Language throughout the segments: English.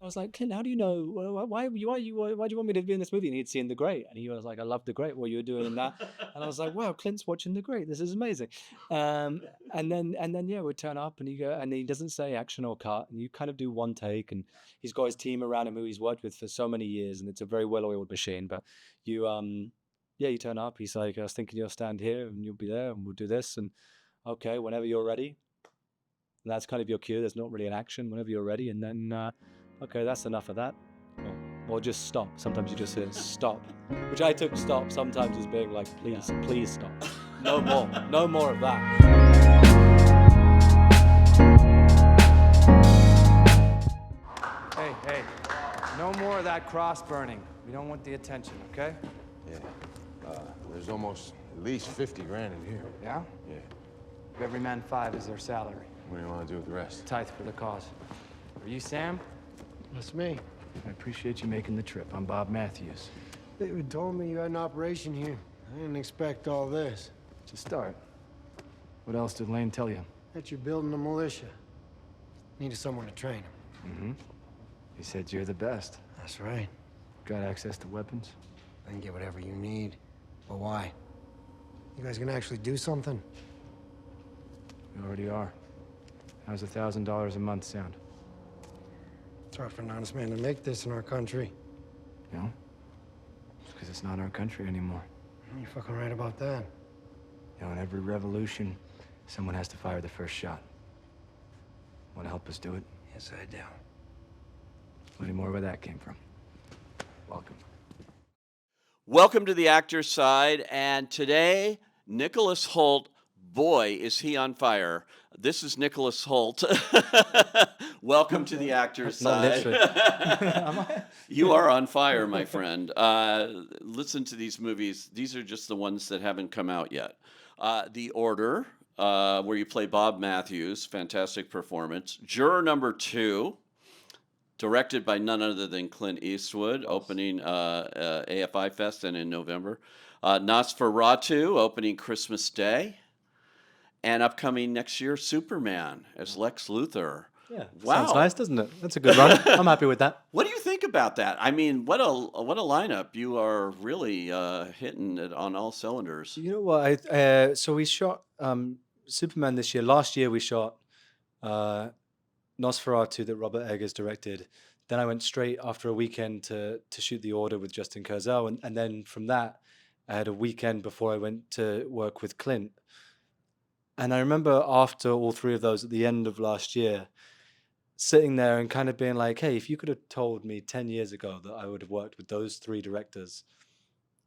was like, Clint, how do you know? Why do you want me to be in this movie? And he'd seen The Great, and he was like, I love The Great. What you were doing in that? And I was like, wow, Clint's watching The Great. This is amazing. And then yeah, we'd turn up, and you go, and he doesn't say action or cut, and you kind of do one take, and he's got his team around him who he's worked with for so many years, and it's a very well-oiled machine. But you yeah, you turn up. He's like, I was thinking you'll stand here, and you'll be there, and we'll do this, and okay, whenever you're ready. And that's kind of your cue. There's not really an action whenever you're ready. And then, okay, that's enough of that. Or just stop. Sometimes you just say stop, which I took stop sometimes as being like, please, please stop. No more. No more of that. Hey, no more of that cross burning. We don't want the attention, okay? Yeah. There's almost at least 50 grand in here. Yeah? Yeah. Give every man 5 as their salary. What do you want to do with the rest? Tithe for the cause. Are you Sam? That's me. I appreciate you making the trip. I'm Bob Matthews. David told me you had an operation here. I didn't expect all this. To start, what else did Lane tell you? That you're building a militia. Needed someone to train him. Mm-hmm. He said you're the best. That's right. Got access to weapons? I can get whatever you need. But why? You guys gonna actually do something? We already are. How's $1,000 a month sound? It's hard for an honest man to make this in our country. No? It's because it's not our country anymore. You're fucking right about that. You know, in every revolution, someone has to fire the first shot. Want to help us do it? Yes, I do. Plenty more where that came from. Welcome. Welcome to the Actor's Side, and today, Nicholas Hoult, boy, is he on fire. This is Nicholas Hoult. Welcome to the Actor's Not Side. literally. You are on fire, my friend. Listen to these movies. These are just the ones that haven't come out yet. The Order, where you play Bob Matthews, fantastic performance. Juror number 2, directed by none other than Clint Eastwood, opening AFI Fest and in November. Nosferatu, opening Christmas Day. And upcoming next year, Superman as Lex Luthor. Yeah, Wow. sounds nice, doesn't it? That's a good run. I'm happy with that. What do you think about that? I mean, what a lineup! You are really hitting it on all cylinders. You know what? So we shot Superman this year. Last year we shot Nosferatu that Robert Eggers directed. Then I went straight after a weekend to shoot The Order with Justin Kurzel, and then from that I had a weekend before I went to work with Clint. And I remember after all 3 of those at the end of last year, sitting there and kind of being like, hey, if you could have told me 10 years ago that I would have worked with those 3 directors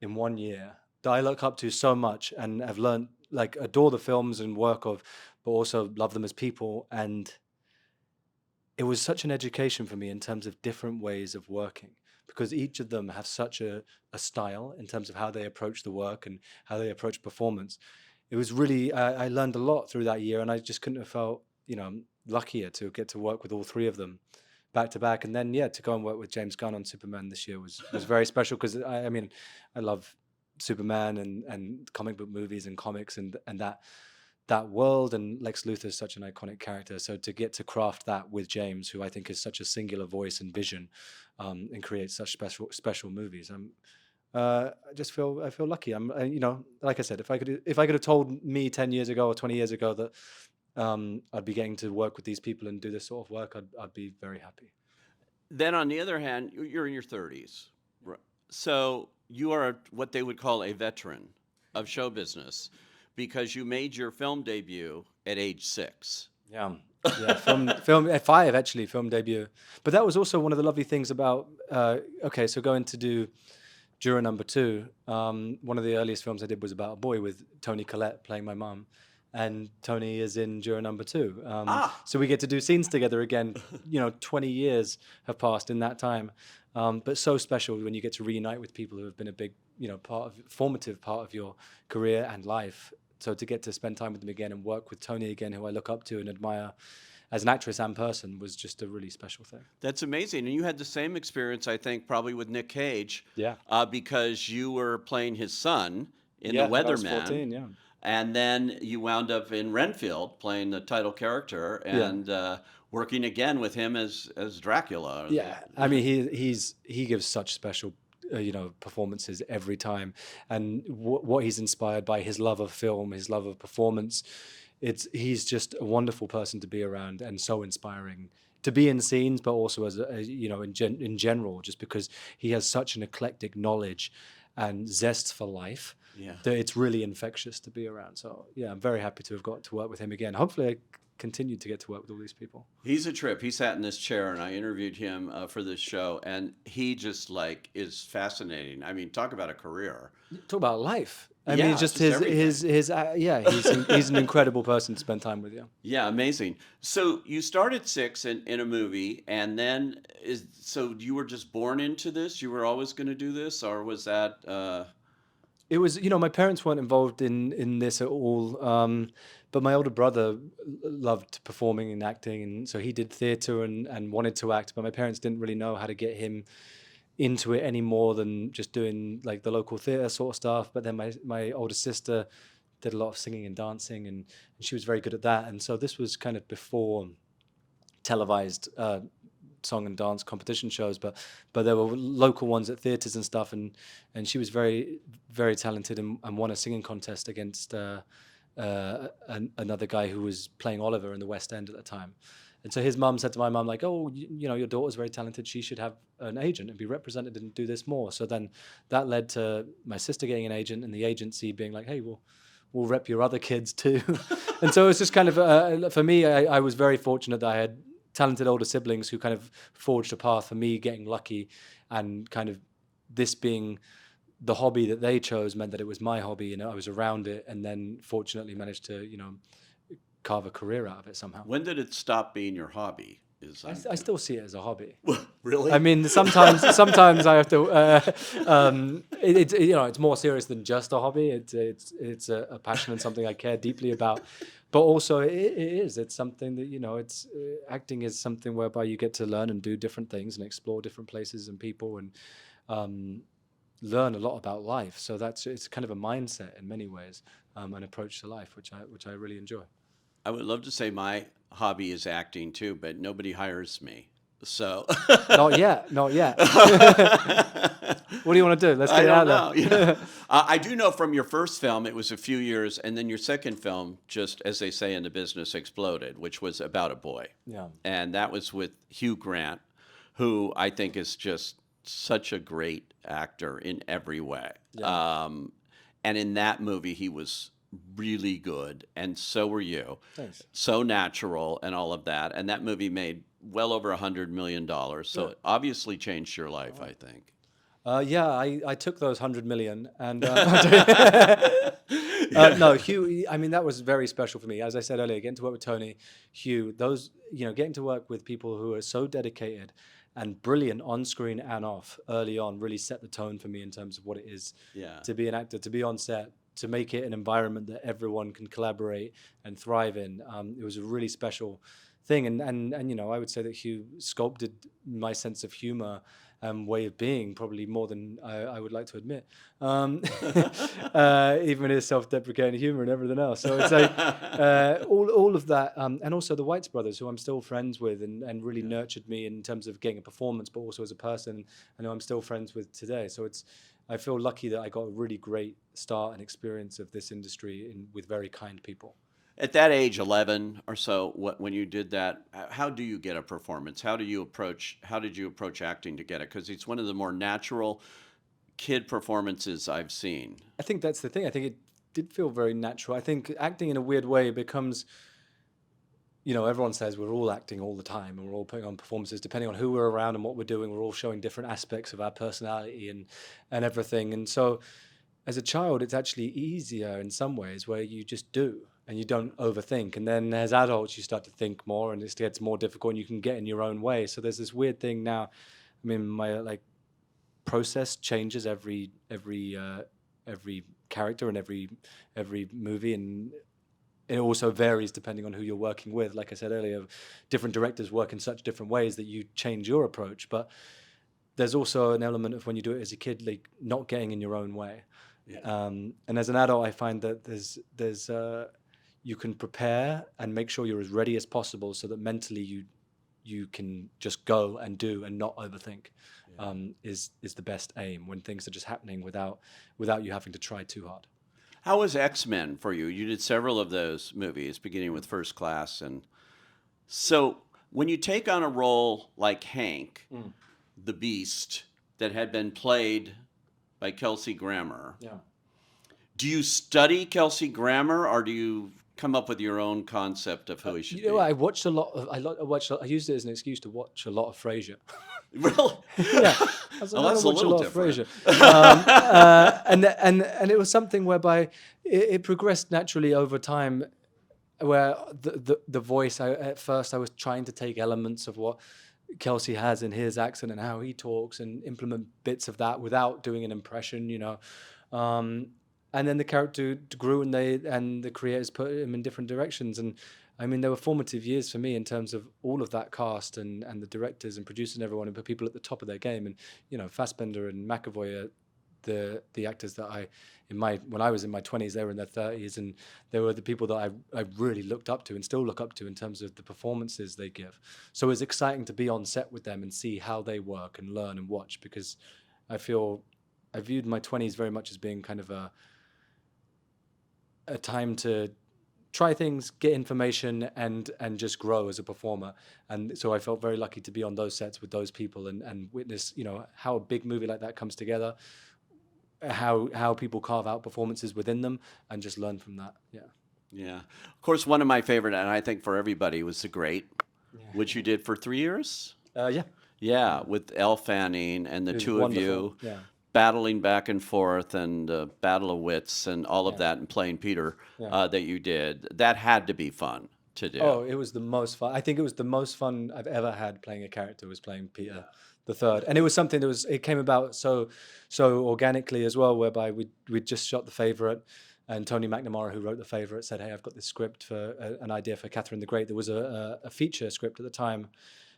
in 1 year that I look up to so much and have learned, like, adore the films and work of, but also love them as people. And it was such an education for me in terms of different ways of working, because each of them have such a style in terms of how they approach the work and how they approach performance. It was really, I learned a lot through that year, and I just couldn't have felt, luckier to get to work with all 3 of them back to back. And then, yeah, to go and work with James Gunn on Superman this year was very special, because I mean, I love Superman and comic book movies and comics and that world, and Lex Luthor is such an iconic character. So to get to craft that with James, who I think is such a singular voice and vision, and create such special movies, I feel lucky. Like I said, if I could have told me 10 years ago or 20 years ago that I'd be getting to work with these people and do this sort of work, I'd be very happy. Then, on the other hand, you're in your 30s, so you are what they would call a veteran of show business, because you made your film debut at age 6. Yeah, film at 5 actually, film debut. But that was also one of the lovely things about so going to do Juror number 2. One of the earliest films I did was about a boy with Toni Collette playing my mum, and Tony is in Juror number 2. So we get to do scenes together again. 20 years have passed in that time, but so special when you get to reunite with people who have been a big, formative part of your career and life. So to get to spend time with them again and work with Toni again, who I look up to and admire as an actress and person, was just a really special thing. That's amazing. And you had the same experience, I think, probably with Nick Cage. Yeah. Because you were playing his son in The I was Weatherman. 14, yeah. And then you wound up in Renfield playing the title character. And working again with him as Dracula. Yeah, I mean he gives such special performances every time, and what he's inspired by, his love of film, his love of performance, he's just a wonderful person to be around and so inspiring to be in scenes, but also as in general, just because he has such an eclectic knowledge and zest for life Yeah. that it's really infectious to be around. So yeah, I'm very happy to have got to work with him again. Hopefully I continue to get to work with all these people. He's a trip. He sat in this chair, and I interviewed him for this show, and he just like is fascinating. I mean, talk about a career. Talk about life. I Yeah, mean, just just everything. he's an incredible person to spend time with. Yeah. Yeah, amazing. So you started six in a movie, and then so you were just born into this? You were always going to do this, or was that? It was, my parents weren't involved in this at all, but my older brother loved performing and acting, and so he did theatre and wanted to act, but my parents didn't really know how to get him into it any more than just doing like the local theatre sort of stuff. But then my older sister did a lot of singing and dancing, and she was very good at that. And so this was kind of before televised song and dance competition shows, but there were local ones at theatres and stuff, and she was very, very talented and won a singing contest against another guy who was playing Oliver in the West End at the time. And so his mum said to my mum, like, oh, your daughter's very talented, she should have an agent and be represented and do this more. So then that led to my sister getting an agent, and the agency being like, hey, we'll rep your other kids too. And so it was just kind of, for me, I was very fortunate that I had talented older siblings who kind of forged a path for me getting lucky, and kind of this being the hobby that they chose meant that it was my hobby, and I was around it, and then fortunately managed to, carve a career out of it somehow. When did it stop being your hobby? I still see it as a hobby. Really? I mean, sometimes I have to. It's more serious than just a hobby. It's a passion and something I care deeply about. But also, it is. It's something that It's acting is something whereby you get to learn and do different things and explore different places and people, and learn a lot about life. So it's kind of a mindset in many ways, an approach to life, which I really enjoy. I would love to say my hobby is acting too, but nobody hires me. So Not yet. What do you want to do? Let's get it out there. I do know from your first film, it was a few years, and then your second film, just as they say in the business, exploded, which was about a boy. Yeah. And that was with Hugh Grant, who I think is just such a great actor in every way. Yeah. And in that movie, he was really good, and so were you. Thanks. So natural and all of that. And that movie made well over $100 million. So it obviously changed your life, I think. Yeah, I took those 100 million, and no, Hugh. I mean, that was very special for me. As I said earlier, getting to work with Tony, Hugh, those getting to work with people who are so dedicated and brilliant on screen and off early on really set the tone for me in terms of what it is to be an actor, to be on set, to make it an environment that everyone can collaborate and thrive in. It was a really special thing, and I would say that Hugh sculpted my sense of humor and way of being probably more than I would like to admit, even his self-deprecating humor and everything else. So it's like all of that, and also the Whites brothers, who I'm still friends with, and really nurtured me in terms of getting a performance, but also as a person. I know I'm still friends with today. So I feel lucky that I got a really great start and experience of this industry with very kind people. At that age, 11 or so, when you did that, how do you get a performance? How did you approach acting to get it? Because it's one of the more natural kid performances I've seen. I think that's the thing. I think it did feel very natural. I think acting in a weird way becomes, everyone says we're all acting all the time and we're all putting on performances depending on who we're around and what we're doing. We're all showing different aspects of our personality and everything. And so as a child, it's actually easier in some ways where you just do and you don't overthink. And then as adults, you start to think more and it gets more difficult and you can get in your own way. So there's this weird thing now. I mean, my process changes every character and every movie, and it also varies depending on who you're working with. Like I said earlier, different directors work in such different ways that you change your approach. But there's also an element of when you do it as a kid, like not getting in your own way. Yeah. And as an adult, I find that there's you can prepare and make sure you're as ready as possible so that mentally you can just go and do and not overthink, is the best aim, when things are just happening without you having to try too hard. How was X-Men for you? You did several of those movies, beginning with First Class, and so when you take on a role like Hank, the Beast, that had been played by Kelsey Grammer, Yeah. do you study Kelsey Grammer, or do you come up with your own concept of who he should You know, be? I watched a lot of I used it as an excuse to watch a lot of Frasier. Really? Yeah, I was like, Oh, I'm that's gonna a watch a little lot of different. Frasier, and it was something whereby it progressed naturally over time, where the voice, at first I was trying to take elements of what Kelsey has in his accent and how he talks and implement bits of that without doing an impression, and then the character grew, and the creators put him in different directions. And I mean, they were formative years for me in terms of all of that cast and the directors and producers and everyone, and put people at the top of their game. And Fassbender and McAvoy are the actors that when I was in my 20s, they were in their 30s, and they were the people that I really looked up to and still look up to in terms of the performances they give. So it's exciting to be on set with them and see how they work and learn and watch, because I viewed my 20s very much as being kind of a time to try things, get information, and just grow as a performer. And so I felt very lucky to be on those sets with those people and witness, how a big movie like that comes together, how people carve out performances within them, and just learn from that. Yeah. Yeah. Of course, one of my favorite, and I think for everybody, was The Great, which you did for 3 years. Yeah. Yeah, with Elle Fanning and the It was two wonderful. of you Yeah. battling back and forth, and battle of wits and all of Yeah. that, and playing Peter Yeah. that you did. That had to be fun to do. Oh, it was the most fun. I think it was the most fun I've ever had playing a character, was playing Peter the Third. And it was something it came about so organically as well, whereby we'd just shot The Favourite, and Tony McNamara, who wrote The Favourite, said, "Hey, I've got this script for an idea for Catherine the Great." There was a feature script at the time,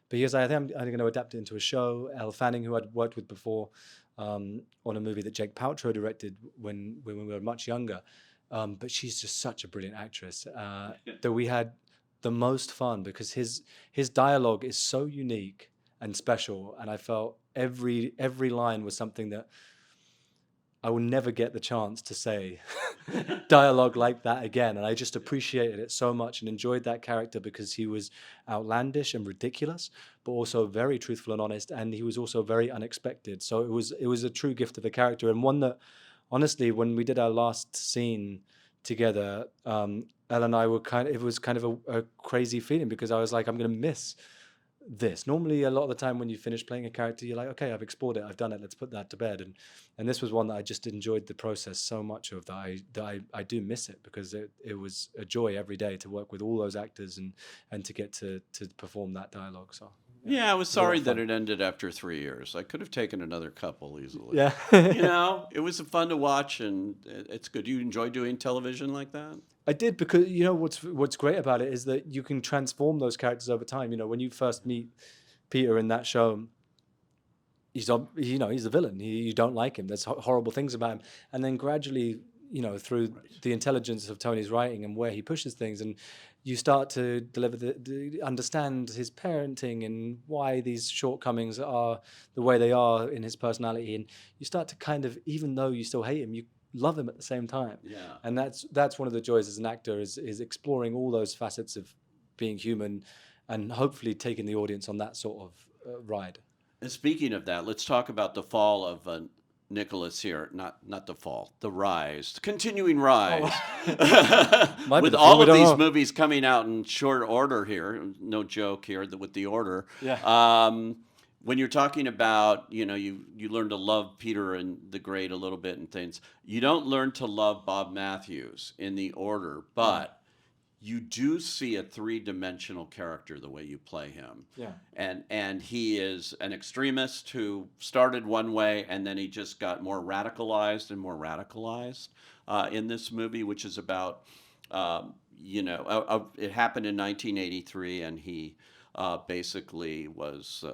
but he goes, "I think I'm going to adapt it into a show." Elle Fanning, who I'd worked with before on a movie that Jake Paltrow directed when we were much younger, but she's just such a brilliant actress, that we had the most fun, because his dialogue is so unique and special, and I felt every line was something that I will never get the chance to say dialogue like that again. And I just appreciated it so much and enjoyed that character, because he was outlandish and ridiculous, but also very truthful and honest. And he was also very unexpected. So it was a true gift of a character, and one that, honestly, when we did our last scene together, Elle and I it was kind of a crazy feeling, because I was like, I'm going to miss this. Normally, a lot of the time when you finish playing a character, you're like, okay, I've explored it, I've done it, let's put that to bed. And this was one that I just enjoyed the process so much of, that I do miss it, because it was a joy every day to work with all those actors and to get to perform that dialogue. So Yeah, I was a lot sorry of that fun. it ended after 3 years. I could have taken another couple easily. Yeah. It was fun to watch, and it's good. You enjoy doing television like that? I did, because what's great about it is that you can transform those characters over time. When you first meet Peter in that show, he's the villain. You don't like him. There's horrible things about him, and then gradually, through the intelligence of Tony's writing and where he pushes things, and you start to deliver understand his parenting and why these shortcomings are the way they are in his personality, and you start to kind of, even though you still hate him, you love him at the same time. Yeah. And that's one of the joys as an actor, is exploring all those facets of being human, and hopefully taking the audience on that sort of ride. And speaking of that, let's talk about the fall of Nicholas here. Not the fall, the rise, the continuing rise. Might be With the all fall, we of don't these know. movies coming out in short order here, no joke here with the order. Yeah. When you're talking about, you learn to love Peter and the Great a little bit and things, you don't learn to love Bob Matthews in the order, but you do see a three-dimensional character the way you play him. Yeah. And he is an extremist who started one way, and then he just got more radicalized and more radicalized in this movie, which is about, it happened in 1983, and he basically was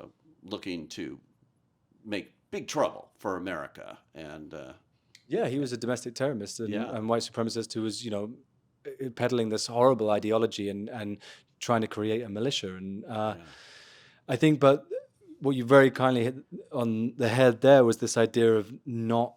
looking to make big trouble for America. And Yeah, he was a domestic terrorist and, Yeah. and white supremacist who was, peddling this horrible ideology and trying to create a militia. And I think, but what you very kindly hit on the head there was this idea of not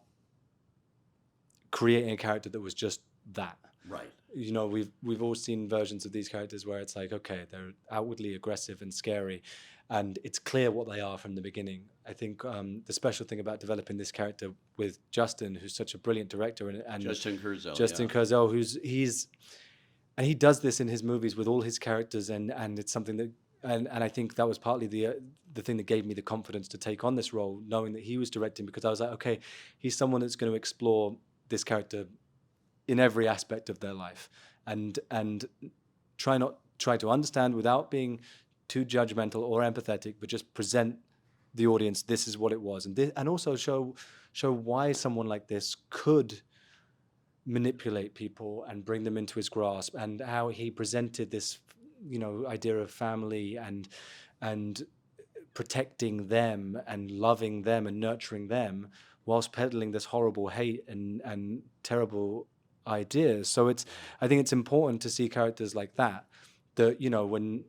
creating a character that was just that. Right. You know, we've all seen versions of these characters where it's like, okay, they're outwardly aggressive and scary, and it's clear what they are from the beginning. I think the special thing about developing this character with Justin, who's such a brilliant director, and Justin Kurzel. Justin Kurzel, and he does this in his movies with all his characters, and it's something that, and I think that was partly the thing that gave me the confidence to take on this role, knowing that he was directing, because I was like, okay, he's someone that's going to explore this character in every aspect of their life, and try to understand without being too judgmental or empathetic, but just present the audience, this is what it was, and also show why someone like this could manipulate people and bring them into his grasp, and how he presented this, you know, idea of family and protecting them and loving them and nurturing them whilst peddling this horrible hate and terrible ideas. So I think it's important to see characters like that, you know, when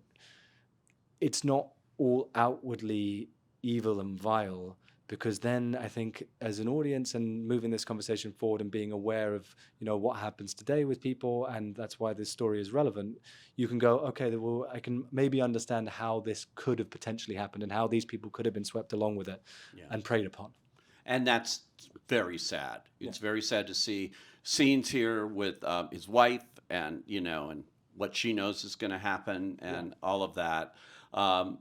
it's not all outwardly evil and vile, because then I think as an audience and moving this conversation forward and being aware of, you know, what happens today with people, and that's why this story is relevant, you can go, okay, well, I can maybe understand how this could have potentially happened and how these people could have been swept along with it and preyed upon. And that's very sad. It's very sad to see scenes here with his wife, and, you know, and what she knows is going to happen, and all of that.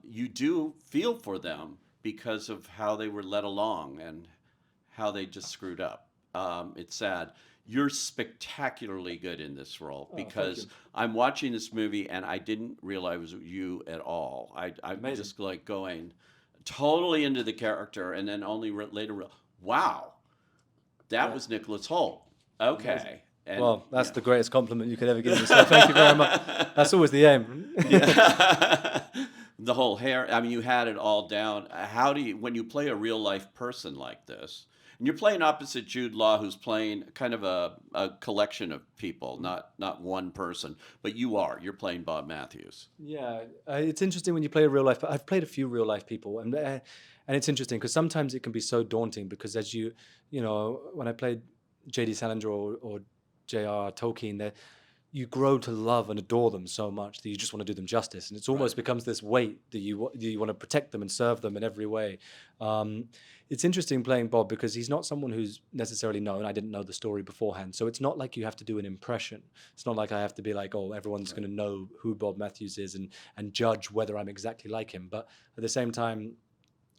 You do feel for them because of how they were led along and how they just screwed up. It's sad. You're spectacularly good in this role, because I'm watching this movie and I didn't realize it was you at all. I'm just like going totally into the character, and then only later, wow, that was Nicholas Hoult. Okay. And, well, that's the greatest compliment you could ever give yourself. Thank you very much. That's always the aim. The whole hair, I mean, you had it all down. How do you, when you play a real life person like this, and you're playing opposite Jude Law, who's playing kind of a collection of people, not one person, but you're playing Bob Matthews. Yeah, it's interesting when you play a real life. I've played a few real life people, and it's interesting because sometimes it can be so daunting, because as you know, when I played J.D. Salinger or J.R.R. Tolkien, you grow to love and adore them so much that you just want to do them justice, and it's almost becomes this weight that you want to protect them and serve them in every way. It's interesting playing Bob because he's not someone who's necessarily known. I didn't know the story beforehand, so it's not like you have to do an impression. It's not like I have to be like, oh, everyone's going to know who Bob Matthews is and judge whether I'm exactly like him. But at the same time,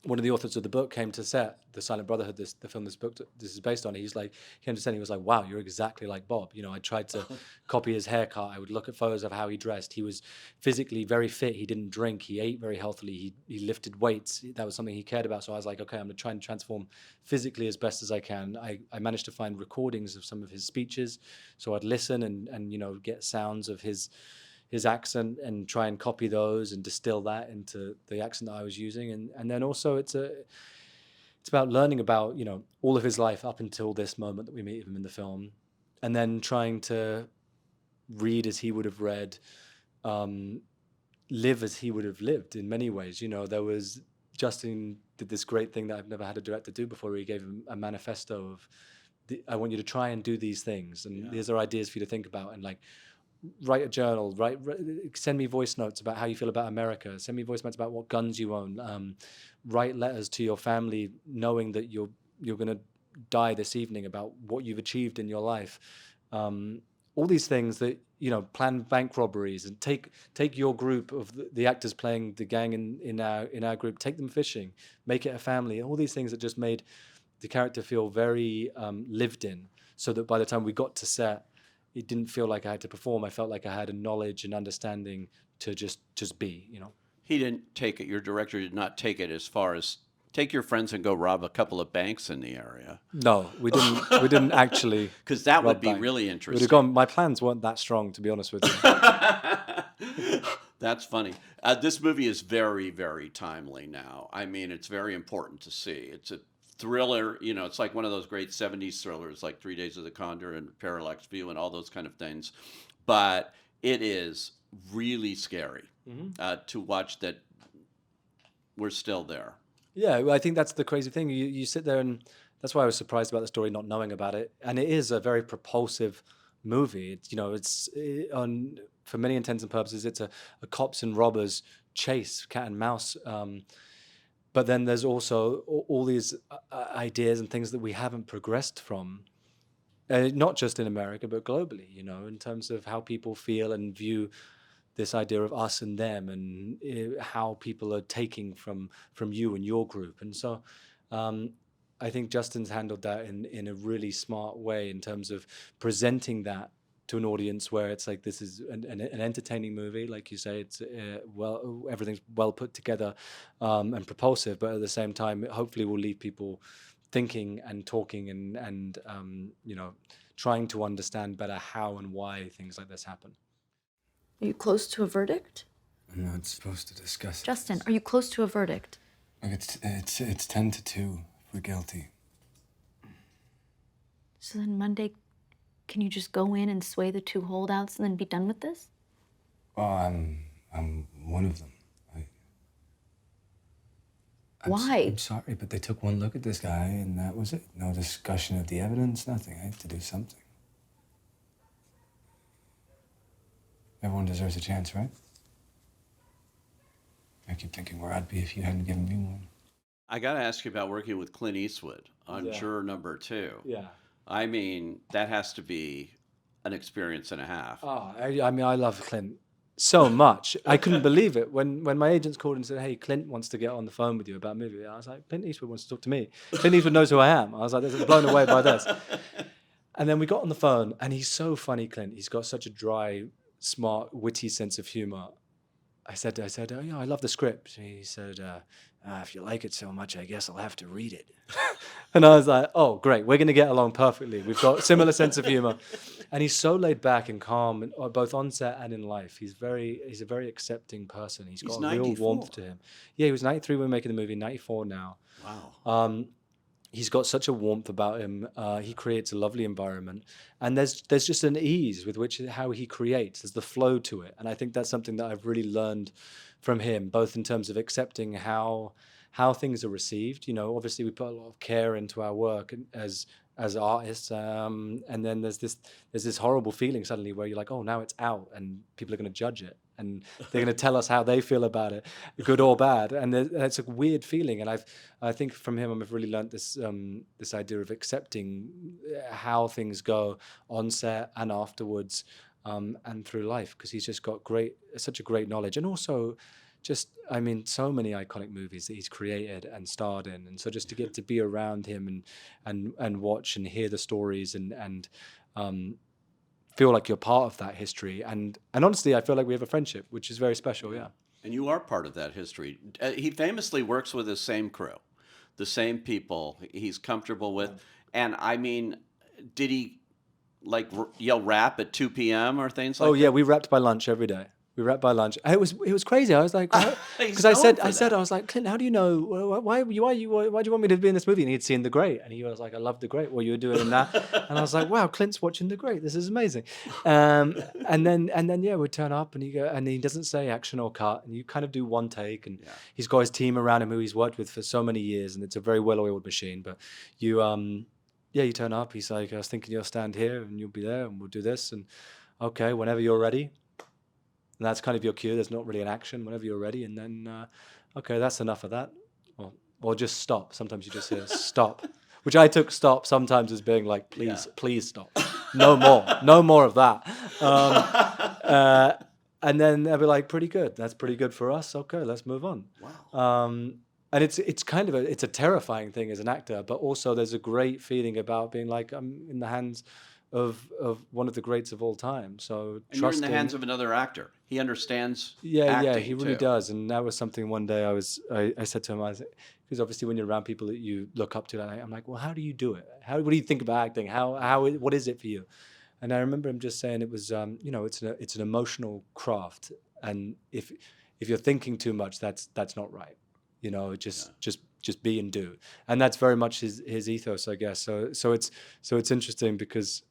one of the authors of the book came to set, the Silent Brotherhood, the film this is based on. He came to set, and he was like, wow, you're exactly like Bob. You know, I tried to copy his haircut. I would look at photos of how he dressed. He was physically very fit. He didn't drink. He ate very healthily. He lifted weights. That was something he cared about. So I was like, okay, I'm going to try and transform physically as best as I can. I managed to find recordings of some of his speeches. So I'd listen and you know, get sounds of his accent and try and copy those and distill that into the accent that I was using. And then also it's about learning about, you know, all of his life up until this moment that we meet him in the film, and then trying to read as he would have read, live as he would have lived in many ways. You know, Justin did this great thing that I've never had a director do before, where he gave him a manifesto of, I want you to try and do these things, and these are ideas for you to think about, and like, write a journal, send me voice notes about how you feel about America, send me voice notes about what guns you own, write letters to your family knowing that you're going to die this evening, about what you've achieved in your life. All these things that, you know, plan bank robberies, and take your group of the actors playing the gang in our group, take them fishing, make it a family. All these things that just made the character feel very lived in, so that by the time we got to set, it didn't feel like I had to perform. I felt like I had a knowledge and understanding to just be, you know. He didn't take it. Your director did not take it as far as take your friends and go rob a couple of banks in the area. No, we didn't. We didn't actually. Because that would be bank. really interesting. We'd have gone. My plans weren't that strong, to be honest with you. That's funny. This movie is very, very timely now. I mean, it's very important to see. It's a thriller, you know, it's like one of those great 70s thrillers, like 3 Days of the Condor and Parallax View and all those kind of things. But it is really scary to watch that we're still there. Yeah, well, I think that's the crazy thing. You sit there, and that's why I was surprised about the story, not knowing about it. And it is a very propulsive movie. It's, on, for many intents and purposes, it's a cops and robbers chase, cat and mouse. But then there's also all these ideas and things that we haven't progressed from, not just in America, but globally, in terms of how people feel and view this idea of us and them, and how people are taking from you and your group. And so I think Justin's handled that in a really smart way in terms of presenting that to an audience where it's like, this is an entertaining movie, like you say. It's everything's well put together and propulsive, but at the same time, it hopefully will leave people thinking and talking and trying to understand better how and why things like this happen. Are you close to a verdict? I'm not supposed to discuss it. Justin, are you close to a verdict? Look, it's 10-2 if we're guilty. So then Monday, can you just go in and sway the 2 holdouts and then be done with this? Well, I'm one of them. Why? I'm sorry, but they took one look at this guy and that was it. No discussion of the evidence, nothing. I have to do something. Everyone deserves a chance, right? I keep thinking where I'd be if you hadn't given me one. I got to ask you about working with Clint Eastwood on Yeah. Juror number 2. Yeah. I mean, that has to be an experience and a half. Oh, I mean, I love Clint so much. I couldn't believe it when my agents called and said, "Hey, Clint wants to get on the phone with you about a movie." I was like, "Clint Eastwood wants to talk to me. Clint Eastwood knows who I am." I was like, "This is blown away by this." And then we got on the phone, and he's so funny, Clint. He's got such a dry, smart, witty sense of humor. I said, "Oh yeah, I love the script." He said, "If you like it so much, I guess I'll have to read it." And I was like, "Oh, great, we're going to get along perfectly. We've got similar sense of humor." And he's so laid back and calm, both on set and in life. He's a very accepting person. He's got a real 94. warmth to him. Yeah, he was 93 when we were making the movie, 94 now. Wow. He's got such a warmth about him. He creates a lovely environment, and there's just an ease with which how he creates. There's the flow to it, and I think that's something that I've really learned from him, both in terms of accepting how things are received. Obviously we put a lot of care into our work as artists, and then there's this horrible feeling suddenly where you're like, oh, now it's out, and people are going to judge it, and they're going to tell us how they feel about it, good or bad, and it's a weird feeling. And I think from him I've really learned this idea of accepting how things go on set and afterwards, and through life, because he's just got such a great knowledge, and also just, I mean, so many iconic movies that he's created and starred in, and so just to get to be around him and watch and hear the stories and feel like you're part of that history, and honestly, I feel like we have a friendship, which is very special. Yeah. And you are part of that history. He famously works with the same crew, the same people he's comfortable with. And I mean, did he like yell rap at 2 p.m. or things like Oh that? yeah, we rapped by lunch every day. We rapped by lunch. And it was crazy. I was like, He's because I known for said, that. I was like, Clint, how do you know? Why do you want me to be in this movie? And he'd seen The Great, and he was like, I love The Great. Well, you were doing in that, and I was like, wow, Clint's watching The Great. This is amazing. And then yeah, we turn up, and he doesn't say action or cut, and you kind of do one take, and he's got his team around him who he's worked with for so many years, and it's a very well-oiled machine. But you turn up. He's like, I was thinking you'll stand here, and you'll be there, and we'll do this, and okay, whenever you're ready. And that's kind of your cue. There's not really an action. Whenever you're ready, and then okay, that's enough of that, or just stop. Sometimes you just hear stop, which I took stop sometimes as being like, please stop, no more of that. And then they'll be like, pretty good. That's pretty good for us. Okay, let's move on. Wow. And it's kind of a terrifying thing as an actor, but also there's a great feeling about being like, I'm in the hands of one of the greats of all time. So And you're in the hands of another actor. He understands acting, he really too. does. And that was something one day I said to him, because obviously when you're around people that you look up to, I'm like, well, how do you do it? What do you think about acting? What is it for you? And I remember him just saying it was, it's an emotional craft, and if you're thinking too much, that's not right. Just be and do, and that's very much his ethos, I guess. So it's interesting because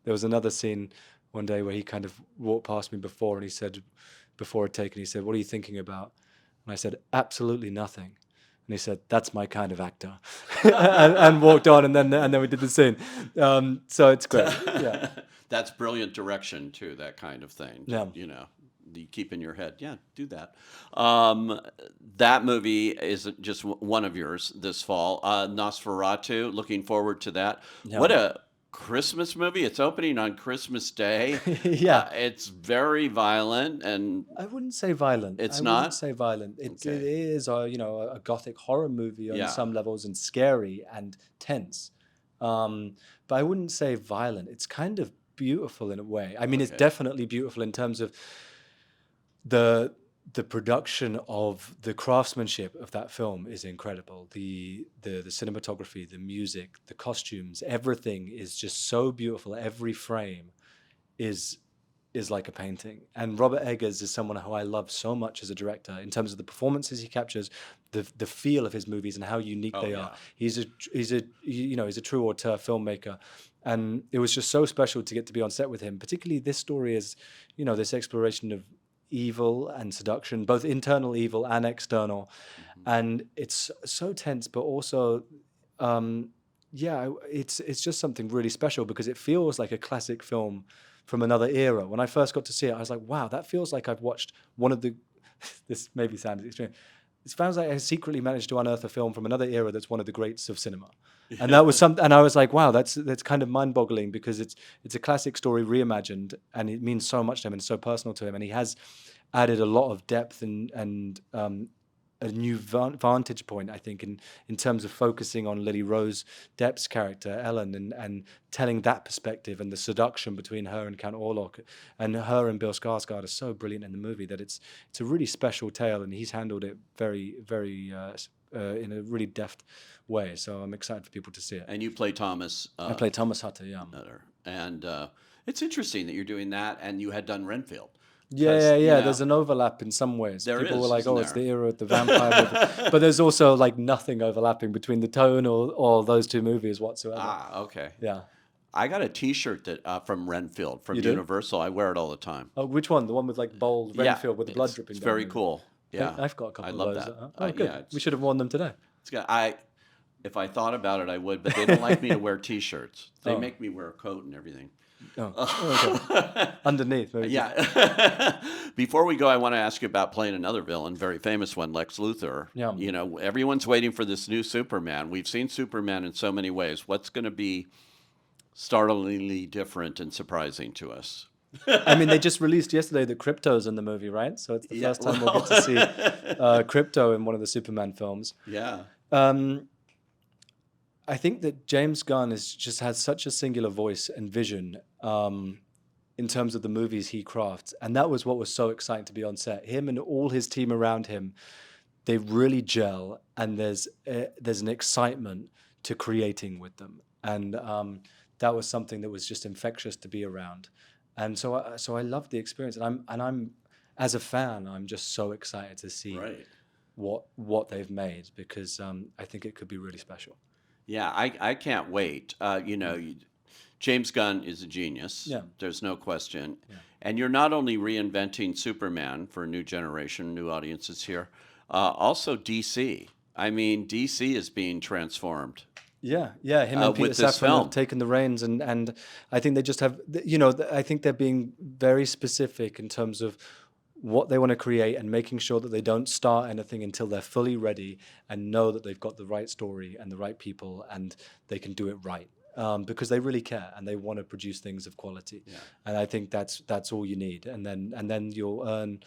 there was another scene one day where he kind of walked past me before, and he said, before a take, and he said, "What are you thinking about?" And I said, absolutely nothing. And he said, that's my kind of actor. and walked on, and then we did the scene. So it's great. Yeah. That's brilliant direction too, that kind of thing. Yeah. You know, you keep in your head, yeah, do that. That movie is just one of yours this fall. Nosferatu, looking forward to that. Yeah. What a Christmas movie. It's opening on Christmas Day. Yeah. It's very violent, and I wouldn't say violent. It's I not? wouldn't say violent. It Okay. is a gothic horror movie on Yeah. some levels, and scary and tense. But I wouldn't say violent. It's kind of beautiful in a way. I mean, it's Okay. definitely beautiful in terms of the production of the craftsmanship of that film is incredible. The cinematography, the music, the costumes, everything is just so beautiful. Every frame is like a painting. And Robert Eggers is someone who I love so much as a director in terms of the performances he captures, the feel of his movies and how unique Oh, they yeah. are. He's a true auteur filmmaker. And it was just so special to get to be on set with him. Particularly this story is, this exploration of evil and seduction, both internal evil and external. And it's so tense, but also it's just something really special because it feels like a classic film from another era. When I first got to see it, I was like, wow, that feels like I've watched one of the this maybe sounds extreme. It sounds like I secretly managed to unearth a film from another era that's one of the greats of cinema. And that was and I was like, wow, that's kind of mind-boggling because it's a classic story reimagined, and it means so much to him and so personal to him, and he has added a lot of depth and a new vantage point, I think, in terms of focusing on Lily Rose Depp's character, Ellen, and telling that perspective and the seduction between her and Count Orlok, and her and Bill Skarsgård are so brilliant in the movie that it's a really special tale, and he's handled it very, very in a really deft way. So I'm excited for people to see it. And you play Thomas. I play Thomas Hutter, yeah. Nutter. And it's interesting that you're doing that, and you had done Renfield. Yeah. you know, There's an overlap in some ways. There People is, were like, isn't "Oh, it's there? the era of the vampire," movie. But there's also like nothing overlapping between the tone or those two movies whatsoever. Ah, okay. Yeah. I got a T-shirt that from Renfield from You do? Universal. I wear it all the time. Oh, which one? The one with like bold Renfield with the blood dripping It's down very the- cool. Yeah, I've got a couple I of love those. that. Oh, good. Yeah, We should have worn them today. it's got if I thought about it, I would, but they don't like me to wear T-shirts. They Oh. make me wear a coat and everything. Oh, okay. Underneath, maybe. Yeah. Before we go, I want to ask you about playing another villain, very famous one, Lex Luthor. Yeah. You know, everyone's waiting for this new Superman. We've seen Superman in so many ways. What's going to be startlingly different and surprising to us? I mean, they just released yesterday that Crypto's in the movie, right? So it's the Yeah, first time we'll get to see Crypto in one of the Superman films. Yeah. I think that James Gunn just has such a singular voice and vision in terms of the movies he crafts. And that was what was so exciting to be on set. Him and all his team around him, they really gel, and there's an excitement to creating with them. And that was something that was just infectious to be around. And so I loved the experience. And I'm as a fan, I'm just so excited to see Right. what they've made, because I think it could be really special. Yeah, I can't wait. James Gunn is a genius. Yeah. There's no question. Yeah. And you're not only reinventing Superman for a new generation, new audiences here, also DC. I mean, DC is being transformed. Yeah, him and Peter with this Safran film. have taken the reins, and I think they just have, I think they're being very specific in terms of what they want to create and making sure that they don't start anything until they're fully ready and know that they've got the right story and the right people and they can do it right. Because they really care and they want to produce things of quality. Yeah. And I think that's all you need. And then you'll earn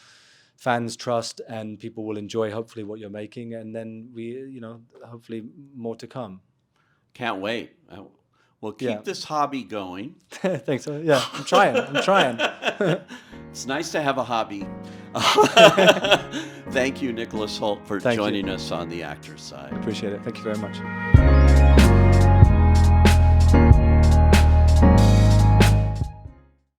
fans' trust, and people will enjoy hopefully what you're making, and then hopefully more to come. Can't wait. We'll keep Yeah. this hobby going. Thanks. Yeah, I'm trying. It's nice to have a hobby. Thank you, Nicholas Hoult, for Thank you. joining us on The Actor's Side. Appreciate it. Thank you very much.